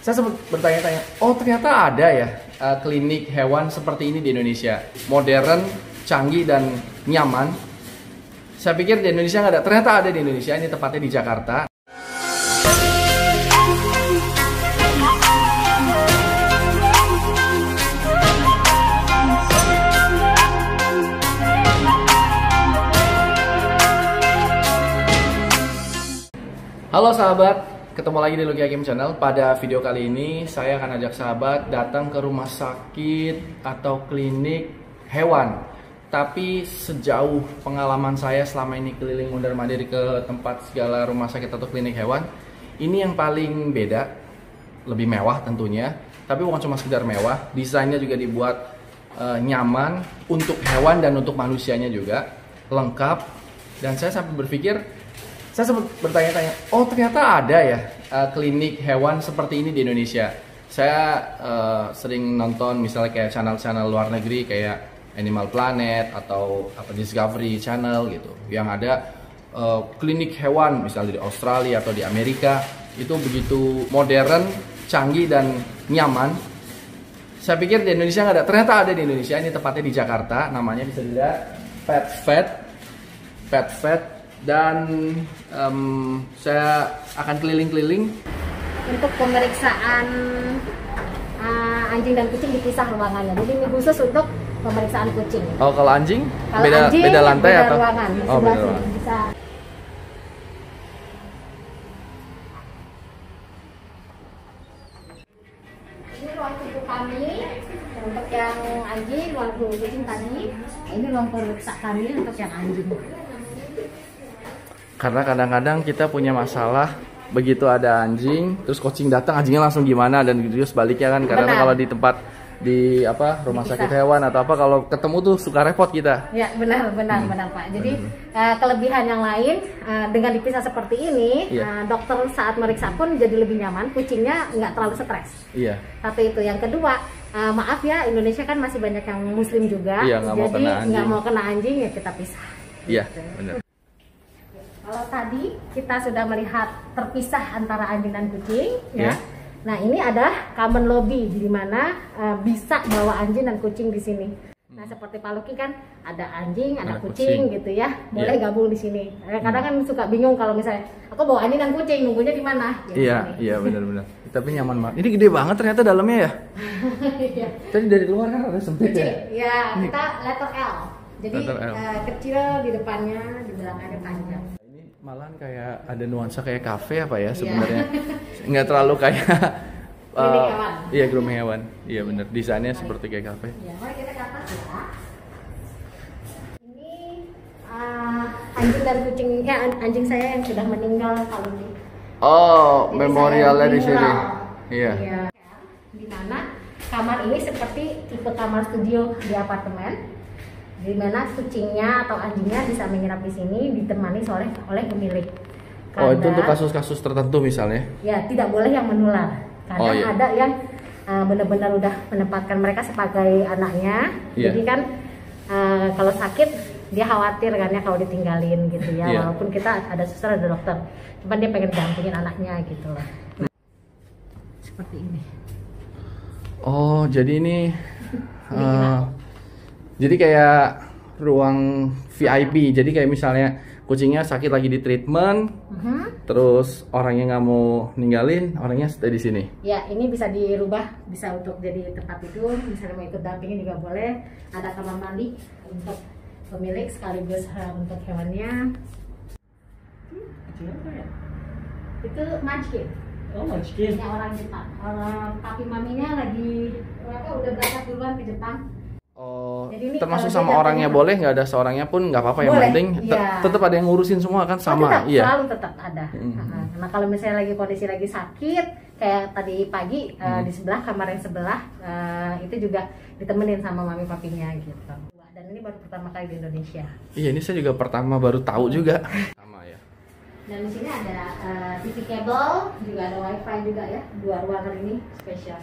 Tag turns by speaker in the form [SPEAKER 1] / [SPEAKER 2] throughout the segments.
[SPEAKER 1] Saya sempat bertanya-tanya, oh ternyata ada ya klinik hewan seperti ini di Indonesia. Modern, canggih, dan nyaman. Saya pikir di Indonesia nggak ada, ternyata ada di Indonesia, ini tepatnya di Jakarta. Halo sahabat, ketemu lagi di Lucky Hakim Channel. Pada video kali ini saya akan ajak sahabat datang ke rumah sakit atau klinik hewan. Tapi sejauh pengalaman saya selama ini keliling mondar-mandir ke tempat segala rumah sakit atau klinik hewan, ini yang paling beda, lebih mewah tentunya. Tapi bukan cuma sekedar mewah, desainnya juga dibuat nyaman untuk hewan dan untuk manusianya juga, lengkap. Dan saya sampai berpikir, saya sempat bertanya-tanya, oh ternyata ada ya klinik hewan seperti ini di Indonesia. Saya sering nonton misalnya kayak channel-channel luar negeri kayak Animal Planet atau Discovery Channel gitu, yang ada klinik hewan misalnya di Australia atau di Amerika, itu begitu modern, canggih, dan nyaman. Saya pikir di Indonesia nggak ada, ternyata ada di Indonesia. Ini tepatnya di Jakarta, namanya bisa dilihat Pet Vet. Dan saya akan keliling-keliling.
[SPEAKER 2] Untuk pemeriksaan anjing dan kucing dipisah ruangannya. Jadi ini khusus untuk pemeriksaan kucing.
[SPEAKER 1] Oh, kalau anjing?
[SPEAKER 2] Kalau
[SPEAKER 1] beda,
[SPEAKER 2] anjing,
[SPEAKER 1] beda lantai
[SPEAKER 2] beda
[SPEAKER 1] atau?
[SPEAKER 2] Ruangan.
[SPEAKER 1] Oh, beda ruangan.
[SPEAKER 2] Bisa. Ini ruang tunggu kami untuk yang anjing, ruang tunggu kucing tadi. Ini ruang periksa kami untuk yang anjing.
[SPEAKER 1] Karena kadang-kadang kita punya masalah, begitu ada anjing, terus kucing datang, anjingnya langsung gimana, dan gitu sebaliknya kan. Karena kalau di tempat di rumah sakit hewan atau apa, kalau ketemu tuh suka repot kita.
[SPEAKER 2] Ya benar Pak. Jadi kelebihan yang lain dengan dipisah seperti ini, dokter saat meriksa pun jadi lebih nyaman, kucingnya nggak terlalu stres.
[SPEAKER 1] Iya.
[SPEAKER 2] Satu itu. Yang kedua, maaf ya, Indonesia kan masih banyak yang Muslim juga,
[SPEAKER 1] iya,
[SPEAKER 2] jadi nggak mau kena anjing ya kita pisah.
[SPEAKER 1] Iya,
[SPEAKER 2] gitu.
[SPEAKER 1] benar.
[SPEAKER 2] Kalau tadi kita sudah melihat terpisah antara anjing dan kucing, ya.
[SPEAKER 1] Yeah.
[SPEAKER 2] Nah ini ada common lobby di mana bisa bawa anjing dan kucing di sini. Nah seperti Pak Lucky kan ada anjing, ada kucing gitu ya, boleh gabung di sini. Kadang kan suka bingung kalau misalnya aku bawa anjing dan kucing, nunggunya di mana? Gitu.
[SPEAKER 1] Iya benar-benar. Tapi nyaman banget. Ini gede banget ternyata dalamnya ya.
[SPEAKER 2] Iya.
[SPEAKER 1] Tadi dari luar kan ada sempit ya.
[SPEAKER 2] Iya, kita letter L. Jadi
[SPEAKER 1] L.
[SPEAKER 2] kecil di depannya, di belakangnya panjang.
[SPEAKER 1] Malahan kayak ada nuansa kayak kafe apa ya sebenarnya. Nggak terlalu kayak
[SPEAKER 2] hewan.
[SPEAKER 1] Iya, grooming hewan. Iya bener, desainnya seperti kayak kafe.
[SPEAKER 2] Ya, mari kita ke atas ya. Ini anjing dan kucing, anjing saya yang sudah meninggal kalau ini.
[SPEAKER 1] Oh,
[SPEAKER 2] jadi
[SPEAKER 1] memorialnya di sini. Iya.
[SPEAKER 2] Di mana kamar ini seperti tipe kamar studio di apartemen, di mana kucingnya atau anjingnya bisa menginap di sini ditemani oleh pemilik.
[SPEAKER 1] Oh, itu untuk kasus-kasus tertentu misalnya?
[SPEAKER 2] Ya, tidak boleh yang menular. Kadang ada yang benar-benar udah menempatkan mereka sebagai anaknya. Jadi kan kalau sakit dia khawatir kan ya kalau ditinggalin gitu ya. Walaupun kita ada suster, ada dokter, cuman dia pengen dampingin anaknya gitu lah. Nah, seperti ini.
[SPEAKER 1] Oh, jadi ini jadi kayak ruang VIP. Jadi kayak misalnya kucingnya sakit lagi di treatment, terus orangnya nggak mau ninggalin, orangnya stay di sini.
[SPEAKER 2] Ya, ini bisa dirubah, bisa untuk jadi tempat tidur, misalnya mau ikut dampingin juga boleh. Ada kamar mandi untuk pemilik sekaligus untuk hewannya.
[SPEAKER 1] Kecil apa ya?
[SPEAKER 2] Itu munchkin.
[SPEAKER 1] Oh, munchkin.
[SPEAKER 2] Ya, orang Jepang. Papi maminya lagi udah berangkat duluan ke Jepang.
[SPEAKER 1] Oh,
[SPEAKER 2] jadi
[SPEAKER 1] termasuk sama orangnya boleh, nggak ada seorangnya pun nggak apa-apa, yang penting tetap ada yang ngurusin semua kan sama.
[SPEAKER 2] Tetap, selalu tetap ada. Nah kalau misalnya lagi kondisi lagi sakit kayak tadi pagi di sebelah kamar yang sebelah itu juga ditemenin sama mami papinya gitu. Dan ini baru pertama kali di Indonesia.
[SPEAKER 1] Iya, ini saya juga baru tahu juga. Sama ya.
[SPEAKER 2] Dan di sini ada TV kabel, juga ada wifi juga ya. Dua ruangan ini spesial.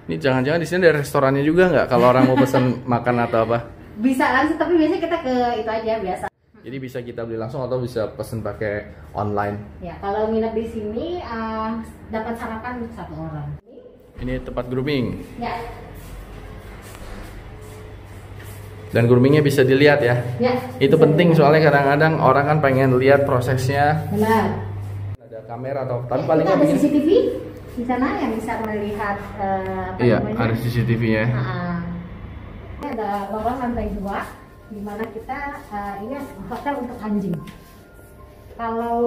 [SPEAKER 1] Ini jangan-jangan di sini ada restorannya juga nggak kalau orang mau pesan makan atau apa?
[SPEAKER 2] Bisa langsung, tapi biasanya kita ke itu aja biasa.
[SPEAKER 1] Jadi bisa kita beli langsung atau bisa pesan pakai online?
[SPEAKER 2] Ya, kalau nginep di sini dapat sarapan untuk satu orang. Ini
[SPEAKER 1] Ini tempat grooming.
[SPEAKER 2] Ya.
[SPEAKER 1] Dan groomingnya bisa dilihat ya.
[SPEAKER 2] Ya.
[SPEAKER 1] Itu penting soalnya kadang-kadang orang kan pengen lihat prosesnya.
[SPEAKER 2] Benar.
[SPEAKER 1] Ada kamera atau tapi
[SPEAKER 2] Ya,
[SPEAKER 1] paling
[SPEAKER 2] ada
[SPEAKER 1] begini.
[SPEAKER 2] CCTV di sana yang bisa melihat
[SPEAKER 1] Iya, ada CCTV-nya.
[SPEAKER 2] Ini ada lorong lantai 2 di mana kita ini hotel untuk anjing. Kalau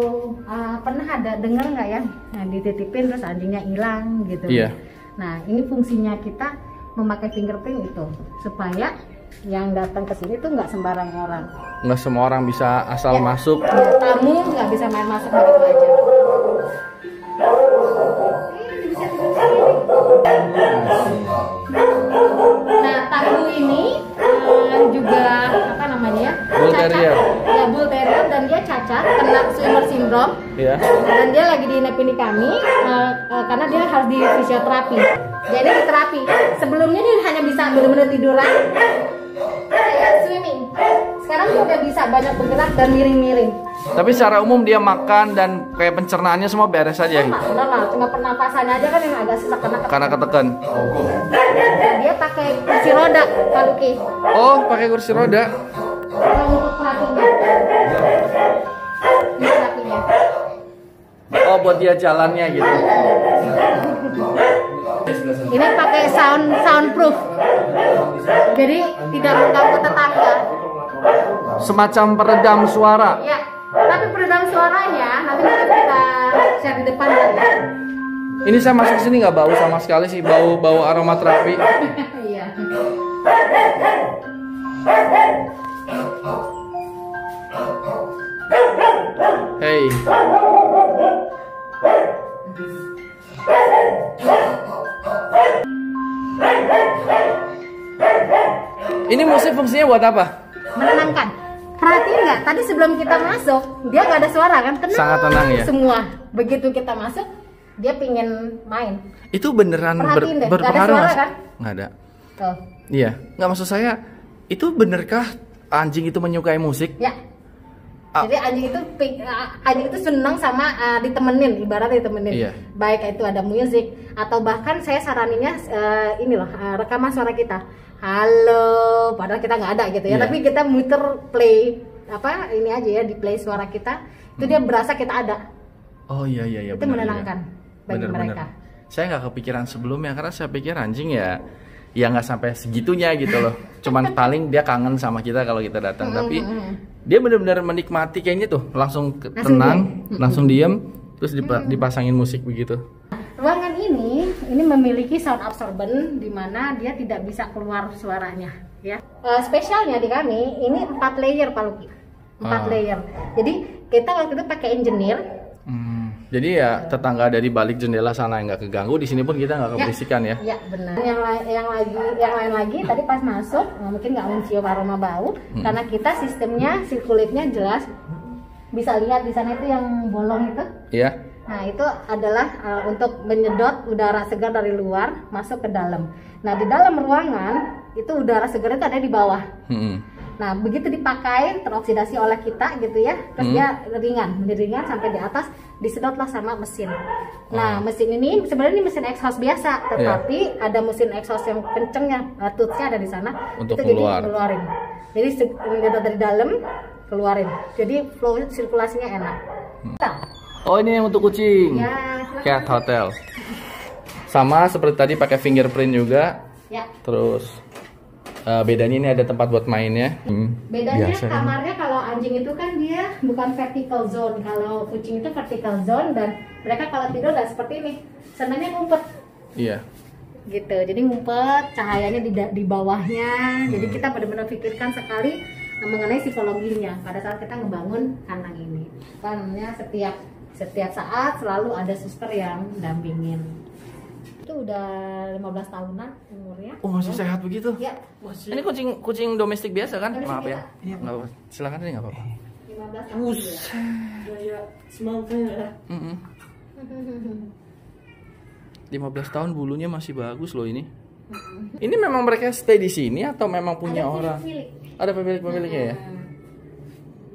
[SPEAKER 2] pernah ada dengar nggak ya, nah, dititipin terus anjingnya hilang gitu.
[SPEAKER 1] Iya.
[SPEAKER 2] Nah ini fungsinya kita memakai fingerprint itu supaya yang datang ke sini tuh nggak sembarang orang.
[SPEAKER 1] Nggak semua orang bisa asal
[SPEAKER 2] Ya,
[SPEAKER 1] masuk.
[SPEAKER 2] ya, tamu nggak bisa main masuk begitu aja. Nah tamu ini juga apa namanya?
[SPEAKER 1] Bull Terrier.
[SPEAKER 2] Ya Bull Terrier, dan dia cacat kena swimmer syndrome.
[SPEAKER 1] Iya.
[SPEAKER 2] Dan dia lagi diinapin di kami karena dia harus di fisioterapi. Jadi di terapi. Sebelumnya dia hanya bisa benar-benar tiduran kayak swimming. Sekarang dia udah bisa banyak bergerak dan miring-miring.
[SPEAKER 1] Tapi secara umum dia makan dan kayak pencernaannya semua beres aja.
[SPEAKER 2] Benar lah, cuma pernapasannya aja kan yang agak susah
[SPEAKER 1] Karena ketekan.
[SPEAKER 2] Dia pakai kursi roda, Pak Luki.
[SPEAKER 1] Oh, pakai kursi roda.
[SPEAKER 2] Kalau untuk terapinya. Ini terapinya.
[SPEAKER 1] Oh, buat dia jalannya gitu.
[SPEAKER 2] Ini pakai soundproof. Jadi tidak mengganggu tetangga.
[SPEAKER 1] Semacam peredam suara.
[SPEAKER 2] Ya, tapi peredam suaranya nanti kita share di depan ya.
[SPEAKER 1] Ini saya masuk sini nggak bau sama sekali sih, bau aromaterapi.
[SPEAKER 2] Iya.
[SPEAKER 1] Hey. Ini musik fungsinya buat apa?
[SPEAKER 2] Menenangkan. Perhatiin nggak? Tadi sebelum kita masuk, dia nggak ada suara kan? Tenang.
[SPEAKER 1] Sangat tenang ya.
[SPEAKER 2] Semua. Begitu kita masuk, dia pingin main.
[SPEAKER 1] Itu beneran
[SPEAKER 2] Perhatiin deh, nggak ada
[SPEAKER 1] berpengaruh
[SPEAKER 2] suara
[SPEAKER 1] nggak?
[SPEAKER 2] kan?
[SPEAKER 1] Nggak ada.
[SPEAKER 2] Tuh.
[SPEAKER 1] Iya, nggak maksud saya. Itu benerkah anjing itu menyukai musik?
[SPEAKER 2] Ya. Jadi anjing itu senang sama ditemenin, ibaratnya ditemenin.
[SPEAKER 1] Iya.
[SPEAKER 2] Baik itu ada musik atau bahkan saya saraninnya ini loh, rekaman suara kita. Halo, padahal kita nggak ada gitu ya.
[SPEAKER 1] Iya.
[SPEAKER 2] Tapi kita muter play apa ini aja ya, di play suara kita. Itu dia berasa kita ada.
[SPEAKER 1] Oh iya.
[SPEAKER 2] Itu
[SPEAKER 1] bener,
[SPEAKER 2] menenangkan bagi mereka.
[SPEAKER 1] Saya nggak kepikiran sebelumnya karena saya pikir anjing ya nggak sampai segitunya gitu loh. Cuman paling dia kangen sama kita kalau kita datang. Tapi dia benar-benar menikmati kayaknya tuh, langsung tenang, langsung diem, terus dipasangin musik begitu.
[SPEAKER 2] Ruangan ini memiliki sound absorbent di mana dia tidak bisa keluar suaranya ya. Spesialnya di kami ini 4 layer Pak Luki. 4 layer. Jadi kita waktu itu pakai engineer.
[SPEAKER 1] Jadi ya tetangga dari balik jendela sana yang nggak keganggu, di sini pun kita nggak keberisikan ya.
[SPEAKER 2] Ya benar. Yang lain lagi tadi pas masuk mungkin nggak mencium aroma bau karena kita sistemnya sirkulitnya jelas, bisa lihat di sana itu yang bolong itu.
[SPEAKER 1] Iya.
[SPEAKER 2] Nah itu adalah untuk menyedot udara segar dari luar masuk ke dalam. Nah di dalam ruangan itu udara segar itu ada di bawah. Nah begitu dipakai teroksidasi oleh kita gitu ya, terus dia menjadi ringan sampai di atas, disedotlah sama mesin. Nah mesin ini sebenarnya mesin exhaust biasa, tetapi ada mesin exhaust yang kencengnya, toothnya ada di sana
[SPEAKER 1] untuk
[SPEAKER 2] itu
[SPEAKER 1] keluar.
[SPEAKER 2] jadi keluarin. Jadi sedot dari dalam keluarin, jadi flow sirkulasinya enak.
[SPEAKER 1] Oh ini yang untuk kucing.
[SPEAKER 2] Ya,
[SPEAKER 1] Cat Hotel. Sama seperti tadi pakai fingerprint juga.
[SPEAKER 2] ya.
[SPEAKER 1] Terus bedanya ini ada tempat buat mainnya.
[SPEAKER 2] Bedanya
[SPEAKER 1] Biasa,
[SPEAKER 2] kamarnya kalau anjing itu kan dia bukan vertical zone, kalau kucing itu vertical zone, dan mereka kalau tidur nggak seperti ini, senangnya ngumpet.
[SPEAKER 1] Iya.
[SPEAKER 2] Gitu, jadi ngumpet, cahayanya di bawahnya. Jadi kita benar-benar pikirkan sekali mengenai psikologinya pada saat kita ngebangun kandang ini. Karena setiap saat selalu ada suster yang dampingin. Itu udah 15 tahunan umurnya.
[SPEAKER 1] Oh masih sehat begitu?
[SPEAKER 2] Ya.
[SPEAKER 1] Ini kucing domestik biasa kan?
[SPEAKER 2] Domestik
[SPEAKER 1] Maaf ya.
[SPEAKER 2] biasa.
[SPEAKER 1] Iya. Nggak apa. Silakan ini nggak apa-apa.
[SPEAKER 2] 15 tahun.
[SPEAKER 3] Ya, semangatnya.
[SPEAKER 1] 15 tahun bulunya masih bagus loh ini. Ini memang mereka stay di sini atau memang punya orang? Ada pemilik-pemiliknya ya?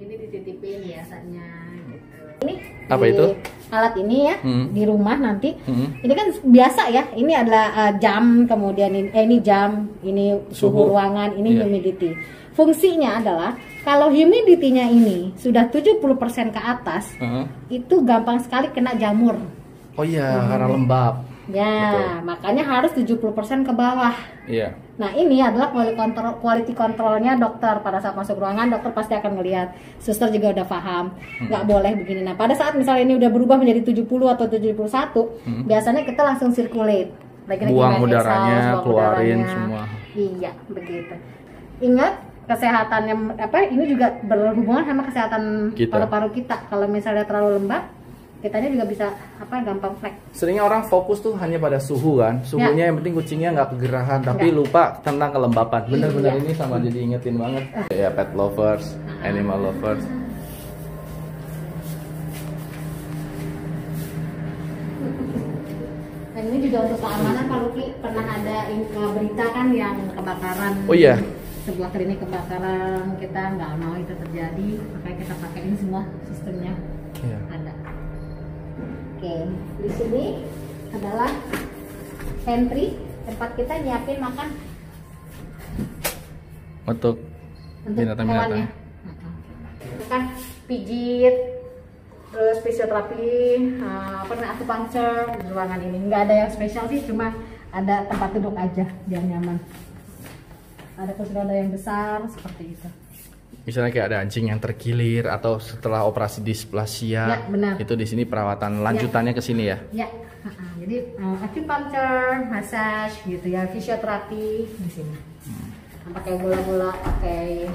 [SPEAKER 2] Ini dititipin biasanya gitu. Ini
[SPEAKER 1] Apa itu?
[SPEAKER 2] alat ini ya di rumah nanti. Ini kan biasa ya. Ini adalah jam, kemudian ini jam, ini suhu ruangan, ini humidity. Fungsinya adalah kalau humidity-nya ini sudah 70% ke atas, itu gampang sekali kena jamur.
[SPEAKER 1] Oh iya, karena lembab.
[SPEAKER 2] Ya, betul. Makanya harus 70% ke bawah.
[SPEAKER 1] Iya.
[SPEAKER 2] Nah, ini adalah quality controlnya dokter. Pada saat masuk ruangan, dokter pasti akan melihat. Suster juga udah paham, nggak boleh begini. Nah, pada saat misalnya ini udah berubah menjadi 70 atau 71, biasanya kita langsung circulate.
[SPEAKER 1] Buang udaranya, keluarin semua.
[SPEAKER 2] Iya, begitu. Ingat, kesehatannya ini juga berhubungan sama kesehatan paru-paru kita. Kalau misalnya terlalu lembab, kitanya juga bisa gampang flek.
[SPEAKER 1] Seringnya orang fokus tuh hanya pada suhu kan, suhunya yang penting kucingnya nggak kegerahan, tapi lupa tentang kelembapan. Bener-bener ini sama jadi ingetin banget. Ya pet lovers, animal lovers.
[SPEAKER 2] Dan ini juga untuk keamanan, Pak Luki pernah ada berita kan yang kebakaran.
[SPEAKER 1] Oh iya.
[SPEAKER 2] Sebuah klinik kebakaran, kita nggak mau itu terjadi, makanya kita pakai ini semua sistemnya ada. Oke, di sini adalah pantry, tempat kita nyiapin makan
[SPEAKER 1] untuk binatang-binatang.
[SPEAKER 2] Itu kan pijit, terus fisioterapi, acupuncture di ruangan ini. Nggak ada yang spesial sih, cuma ada tempat duduk aja biar nyaman. Ada kursi roda yang besar seperti itu.
[SPEAKER 1] Misalnya kayak ada anjing yang terkilir atau setelah operasi displasia, itu di sini perawatan lanjutannya ke sini ya. Ya,
[SPEAKER 2] jadi acupuncture, massage gitu ya, fisioterapi di sini. Pakai bola-bola, pakai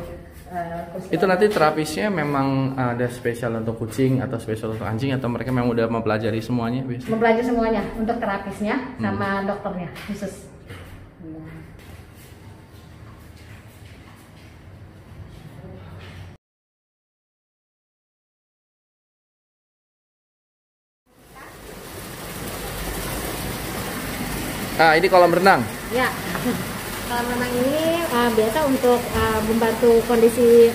[SPEAKER 1] itu nanti terapisnya memang ada spesial untuk kucing atau spesial untuk anjing atau mereka memang udah mempelajari semuanya biasanya?
[SPEAKER 2] Mempelajari semuanya untuk terapisnya sama dokternya khusus.
[SPEAKER 1] Ah, ini kolam renang.
[SPEAKER 2] Ya, kolam renang ini biasa untuk membantu kondisi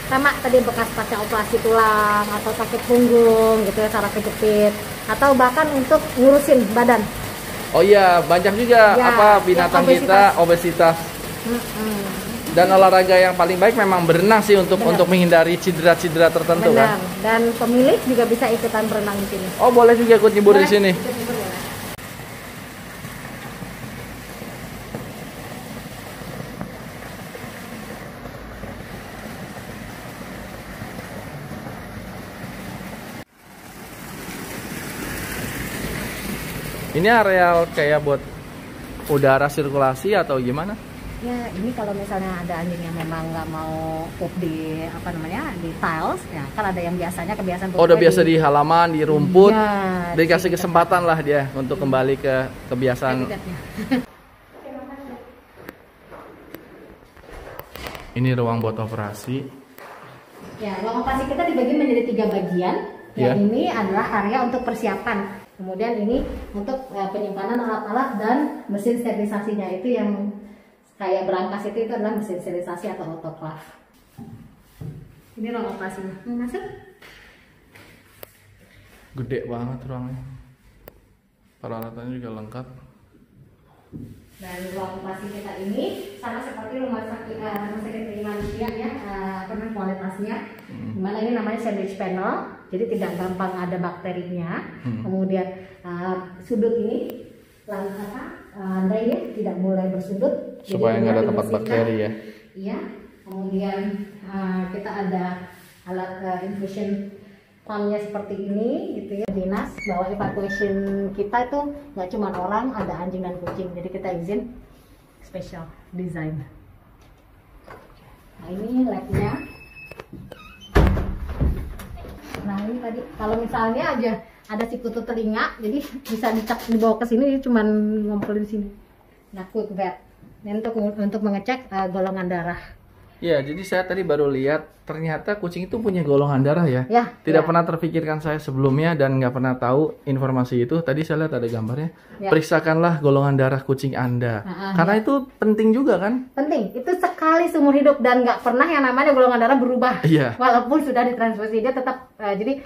[SPEAKER 2] sama tadi bekas pasca operasi tulang atau sakit punggung gitu ya, saraf kejepit, atau bahkan untuk ngurusin badan.
[SPEAKER 1] Oh iya, banyak juga binatang kita obesitas. Dan olahraga yang paling baik memang berenang sih untuk menghindari cedera-cedera tertentu kan.
[SPEAKER 2] Dan pemilik juga bisa ikutan berenang di sini.
[SPEAKER 1] Oh, boleh juga ikut nyebur di sini. Ini areal kayak buat udara sirkulasi atau gimana?
[SPEAKER 2] Ya, ini kalau misalnya ada anjing yang memang nggak mau pup di di tiles, ya kan ada yang biasanya kebiasaan.
[SPEAKER 1] Oh, udah biasa di halaman, di rumput. Ya, dikasih kesempatan lah dia untuk kembali ke kebiasaan. Ini ruang buat operasi.
[SPEAKER 2] Ya, ruang operasi kita dibagi menjadi 3 bagian. Yang ini adalah area untuk persiapan. Kemudian ini untuk penyimpanan alat-alat dan mesin sterilisasinya, itu yang kayak berangkas itu adalah mesin sterilisasi atau autoclave. Ini ruang operasinya. Masuk?
[SPEAKER 1] Gede banget ruangnya. Peralatannya juga lengkap.
[SPEAKER 2] Dan ruang operasi kita ini sama seperti rumah sakit manusia ya, kualitasnya. Dimana ini namanya sandwich panel, jadi tidak gampang ada bakterinya. Kemudian sudut ini lantainya tidak boleh bersudut
[SPEAKER 1] supaya nggak ada tempat bakteri ya.
[SPEAKER 2] Iya. Kemudian kita ada alat infusion pumpnya seperti ini gitu ya. Dinas bahwa evacuation kita itu nggak cuma orang, ada anjing dan kucing, jadi kita izin special design. Nah, ini labnya. Nah, ini tadi kalau misalnya aja ada sikutu telinga, jadi bisa dibawa ke sini, cuma ngumpulin sini. Nah, quick vet. Dan untuk mengecek golongan darah.
[SPEAKER 1] Ya, jadi saya tadi baru lihat ternyata kucing itu punya golongan darah ya. Tidak pernah terpikirkan saya sebelumnya dan nggak pernah tahu informasi itu. Tadi saya lihat ada gambarnya. Periksakanlah golongan darah kucing Anda. Karena itu penting juga kan?
[SPEAKER 2] Penting. Itu sekali seumur hidup dan nggak pernah yang namanya golongan darah berubah. Walaupun sudah ditransfusi, dia tetap jadi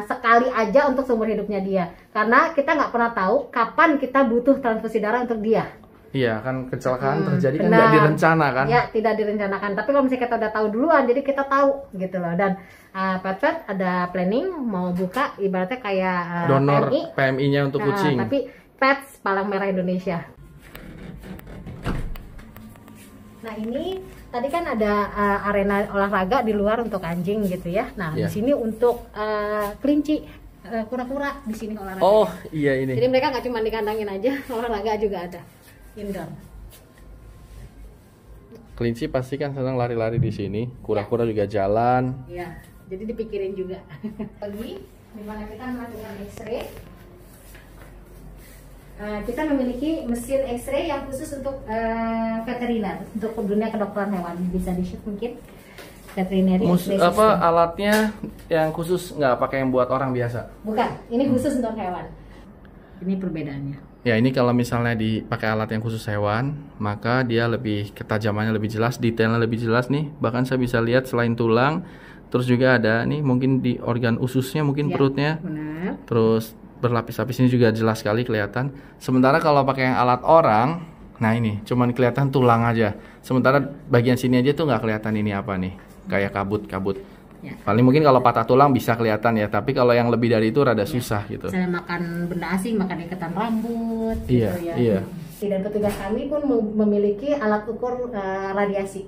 [SPEAKER 2] sekali aja untuk seumur hidupnya dia, karena kita nggak pernah tahu kapan kita butuh transfusi darah untuk dia.
[SPEAKER 1] Iya kan, kecelakaan terjadi kan nggak direncanakan.
[SPEAKER 2] Ya, tidak direncanakan. Tapi kalau misalnya kita udah tahu duluan, jadi kita tahu gitu loh. Dan Pet ada planning mau buka ibaratnya kayak
[SPEAKER 1] donor PMI-nya untuk kucing.
[SPEAKER 2] Tapi Pets Palang Merah Indonesia. Nah ini tadi kan ada arena olahraga di luar untuk anjing gitu ya. Nah di sini untuk kelinci, kura-kura di sini olahraga.
[SPEAKER 1] Oh iya ini.
[SPEAKER 2] Jadi mereka nggak cuma dikandangin aja, olahraga juga ada indoor.
[SPEAKER 1] Kelinci pasti kan senang lari-lari di sini. Kura-kura juga jalan.
[SPEAKER 2] Iya, jadi dipikirin juga. Lagi dimana kita melakukan X-ray. Kita memiliki mesin X-ray yang khusus untuk veteriner, untuk dunia kedokteran hewan. Bisa di-shoot mungkin. Veterinary X-ray system.
[SPEAKER 1] Alatnya yang khusus, nggak pakai yang buat orang biasa?
[SPEAKER 2] Bukan, ini khusus untuk hewan. Ini perbedaannya.
[SPEAKER 1] Ya ini kalau misalnya dipakai alat yang khusus hewan, maka dia lebih ketajamannya lebih jelas, detailnya lebih jelas nih. Bahkan saya bisa lihat selain tulang, terus juga ada nih mungkin di organ ususnya, mungkin perutnya.
[SPEAKER 2] Benar.
[SPEAKER 1] Terus berlapis-lapis ini juga jelas sekali kelihatan. Sementara kalau pakai yang alat orang, nah ini cuman kelihatan tulang aja. Sementara bagian sini aja tuh nggak kelihatan ini apa nih, kayak kabut-kabut. Ya. Paling mungkin kalau patah tulang bisa kelihatan ya, tapi kalau yang lebih dari itu rada susah gitu.
[SPEAKER 2] Saya makan benda asing, makan ikatan rambut,
[SPEAKER 1] iya,
[SPEAKER 2] gitu ya.
[SPEAKER 1] Iya.
[SPEAKER 2] Dan petugas kami pun memiliki alat ukur radiasi.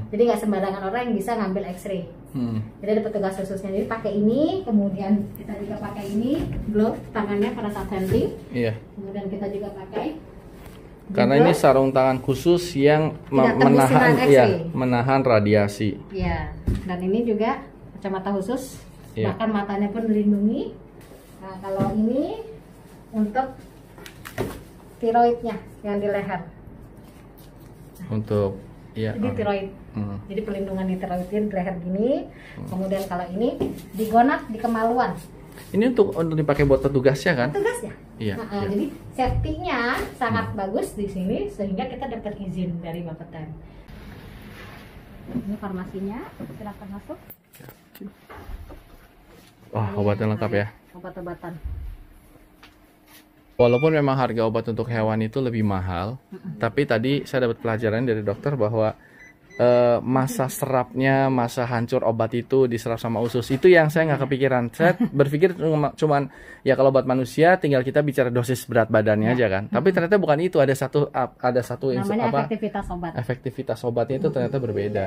[SPEAKER 2] Jadi nggak sembarangan orang yang bisa ngambil X-ray. Jadi ada petugas khususnya. Jadi pakai ini, kemudian kita juga pakai ini glove tangannya pada saat handling.
[SPEAKER 1] Iya.
[SPEAKER 2] Kemudian kita juga pakai.
[SPEAKER 1] Karena ini sarung tangan khusus yang menahan radiasi.
[SPEAKER 2] Iya. Dan ini juga kacamata khusus. Bahkan matanya pun dilindungi. Nah kalau ini untuk tiroidnya yang di leher.
[SPEAKER 1] Untuk
[SPEAKER 2] jadi tiroid. Jadi pelindungan di tiroid di leher gini. Kemudian kalau ini di gonad, di kemaluan.
[SPEAKER 1] Ini untuk dipakai buat petugasnya kan?
[SPEAKER 2] Petugasnya.
[SPEAKER 1] Iya.
[SPEAKER 2] Jadi safety-nya sangat bagus di sini sehingga kita dapat izin dari Bapeten. Ini farmasinya, silakan masuk.
[SPEAKER 1] Wah, obatnya lengkap ya.
[SPEAKER 2] Obat-obatan.
[SPEAKER 1] Walaupun memang harga obat untuk hewan itu lebih mahal, tapi tadi saya dapat pelajaran dari dokter bahwa masa serapnya, masa hancur obat itu diserap sama usus, itu yang saya nggak kepikiran. Saya berpikir cuman ya kalau buat manusia tinggal kita bicara dosis berat badannya aja kan. Tapi ternyata bukan itu, ada satu
[SPEAKER 2] namanya efektivitas obat.
[SPEAKER 1] Efektivitas obatnya itu ternyata berbeda.